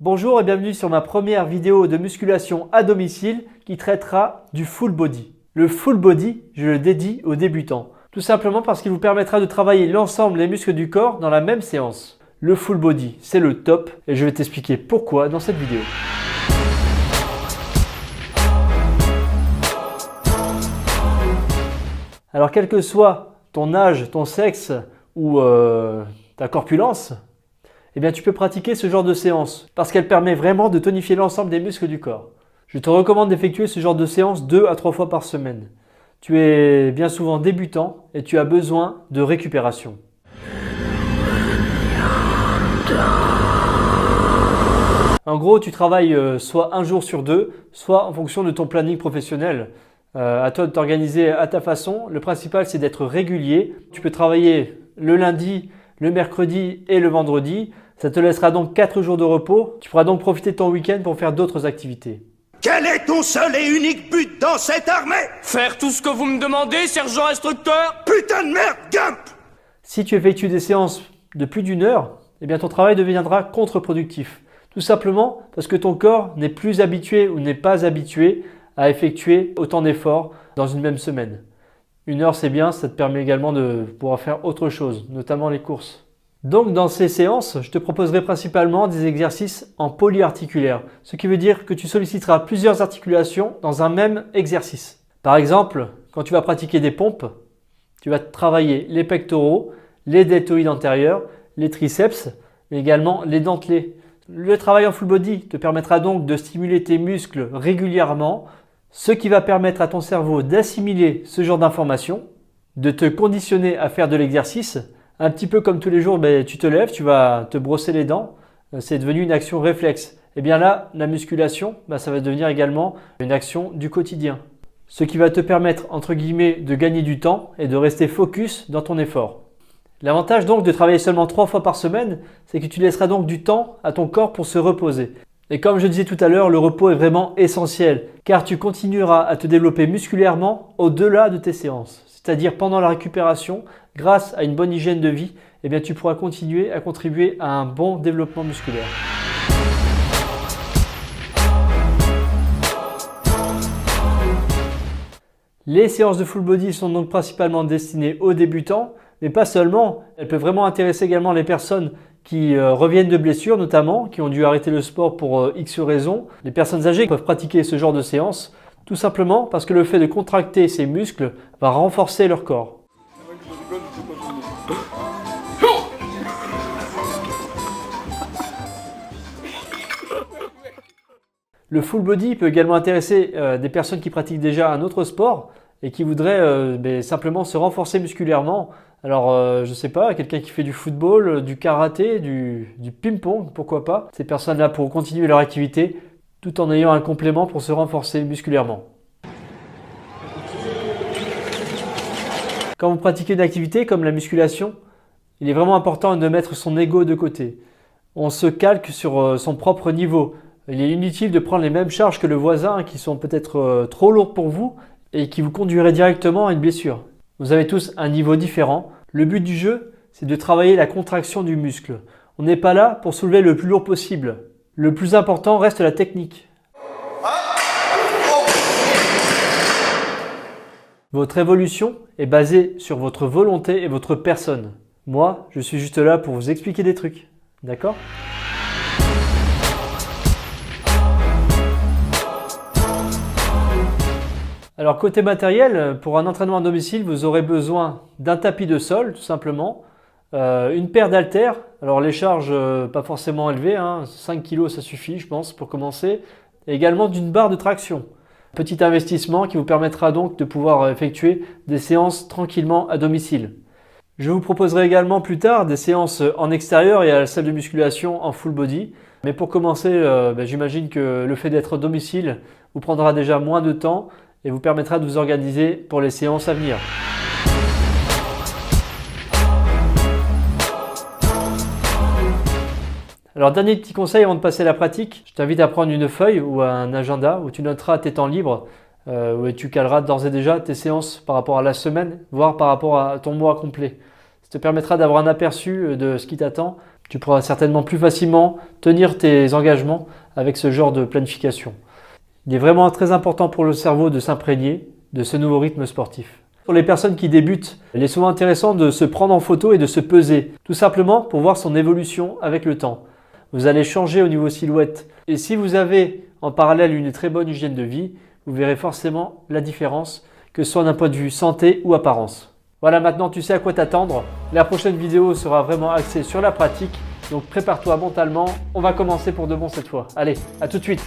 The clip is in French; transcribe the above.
Bonjour et bienvenue sur ma première vidéo de musculation à domicile qui traitera du full body. Le full body, je le dédie aux débutants. Tout simplement parce qu'il vous permettra de travailler l'ensemble des muscles du corps dans la même séance. Le full body, c'est le top et je vais t'expliquer pourquoi dans cette vidéo. Alors quel que soit ton âge, ton sexe ou ta corpulence, eh bien, tu peux pratiquer ce genre de séance parce qu'elle permet vraiment de tonifier l'ensemble des muscles du corps. Je te recommande d'effectuer ce genre de séance 2 à 3 fois par semaine. Tu es bien souvent débutant et tu as besoin de récupération. En gros, tu travailles soit un jour sur deux, soit en fonction de ton planning professionnel. À toi de t'organiser à ta façon. Le principal, c'est d'être régulier. Tu peux travailler le lundi, le mercredi et le vendredi. Ça te laissera donc 4 jours de repos. Tu pourras donc profiter de ton week-end pour faire d'autres activités. Quel est ton seul et unique but dans cette armée? Faire tout ce que vous me demandez, sergent instructeur. Putain de merde, Gump! Si tu effectues des séances de plus d'une heure, eh bien ton travail deviendra contre-productif. Tout simplement parce que ton corps n'est plus habitué ou n'est pas habitué à effectuer autant d'efforts dans une même semaine. Une heure, c'est bien, ça te permet également de pouvoir faire autre chose, notamment les courses. Donc dans ces séances, je te proposerai principalement des exercices en polyarticulaire, ce qui veut dire que tu solliciteras plusieurs articulations dans un même exercice. Par exemple, quand tu vas pratiquer des pompes, tu vas travailler les pectoraux, les deltoïdes antérieurs, les triceps, mais également les dentelés. Le travail en full body te permettra donc de stimuler tes muscles régulièrement, ce qui va permettre à ton cerveau d'assimiler ce genre d'informations, de te conditionner à faire de l'exercice. Un petit peu comme tous les jours, tu te lèves, tu vas te brosser les dents, c'est devenu une action réflexe. Et bien là, la musculation, ça va devenir également une action du quotidien. Ce qui va te permettre, entre guillemets, de gagner du temps et de rester focus dans ton effort. L'avantage donc de travailler seulement 3 fois par semaine, c'est que tu laisseras donc du temps à ton corps pour se reposer. Et comme je disais tout à l'heure, le repos est vraiment essentiel car tu continueras à te développer musculairement au-delà de tes séances. C'est-à-dire pendant la récupération, grâce à une bonne hygiène de vie, eh bien, tu pourras continuer à contribuer à un bon développement musculaire. Les séances de full body sont donc principalement destinées aux débutants, mais pas seulement. Elles peuvent vraiment intéresser également les personnes qui reviennent de blessures notamment, qui ont dû arrêter le sport pour X raisons. Les personnes âgées peuvent pratiquer ce genre de séance tout simplement parce que le fait de contracter ces muscles va renforcer leur corps. Le full body peut également intéresser des personnes qui pratiquent déjà un autre sport et qui voudraient simplement se renforcer musculairement. Alors, je sais pas, quelqu'un qui fait du football, du karaté, du ping-pong, pourquoi pas. Ces personnes-là pourront continuer leur activité tout en ayant un complément pour se renforcer musculairement. Quand vous pratiquez une activité comme la musculation, il est vraiment important de mettre son ego de côté. On se calque sur son propre niveau. Il est inutile de prendre les mêmes charges que le voisin qui sont peut-être trop lourdes pour vous et qui vous conduiraient directement à une blessure. Vous avez tous un niveau différent. Le but du jeu, c'est de travailler la contraction du muscle. On n'est pas là pour soulever le plus lourd possible. Le plus important reste la technique. Votre évolution est basée sur votre volonté et votre personne. Moi, je suis juste là pour vous expliquer des trucs. D'accord ? Alors côté matériel, pour un entraînement à domicile, vous aurez besoin d'un tapis de sol tout simplement, une paire d'haltères. Alors les charges pas forcément élevées, 5 kg ça suffit je pense pour commencer. Et également d'une barre de traction. Petit investissement qui vous permettra donc de pouvoir effectuer des séances tranquillement à domicile. Je vous proposerai également plus tard des séances en extérieur et à la salle de musculation en full body. Mais pour commencer, j'imagine que le fait d'être à domicile vous prendra déjà moins de temps et vous permettra de vous organiser pour les séances à venir. Alors dernier petit conseil avant de passer à la pratique, je t'invite à prendre une feuille ou un agenda où tu noteras tes temps libres, où tu caleras d'ores et déjà tes séances par rapport à la semaine, voire par rapport à ton mois complet. Ça te permettra d'avoir un aperçu de ce qui t'attend. Tu pourras certainement plus facilement tenir tes engagements avec ce genre de planification. Il est vraiment très important pour le cerveau de s'imprégner de ce nouveau rythme sportif. Pour les personnes qui débutent, il est souvent intéressant de se prendre en photo et de se peser, tout simplement pour voir son évolution avec le temps. Vous allez changer au niveau silhouette. Et si vous avez en parallèle une très bonne hygiène de vie, vous verrez forcément la différence, que ce soit d'un point de vue santé ou apparence. Voilà, maintenant tu sais à quoi t'attendre. La prochaine vidéo sera vraiment axée sur la pratique, donc prépare-toi mentalement. On va commencer pour de bon cette fois. Allez, à tout de suite.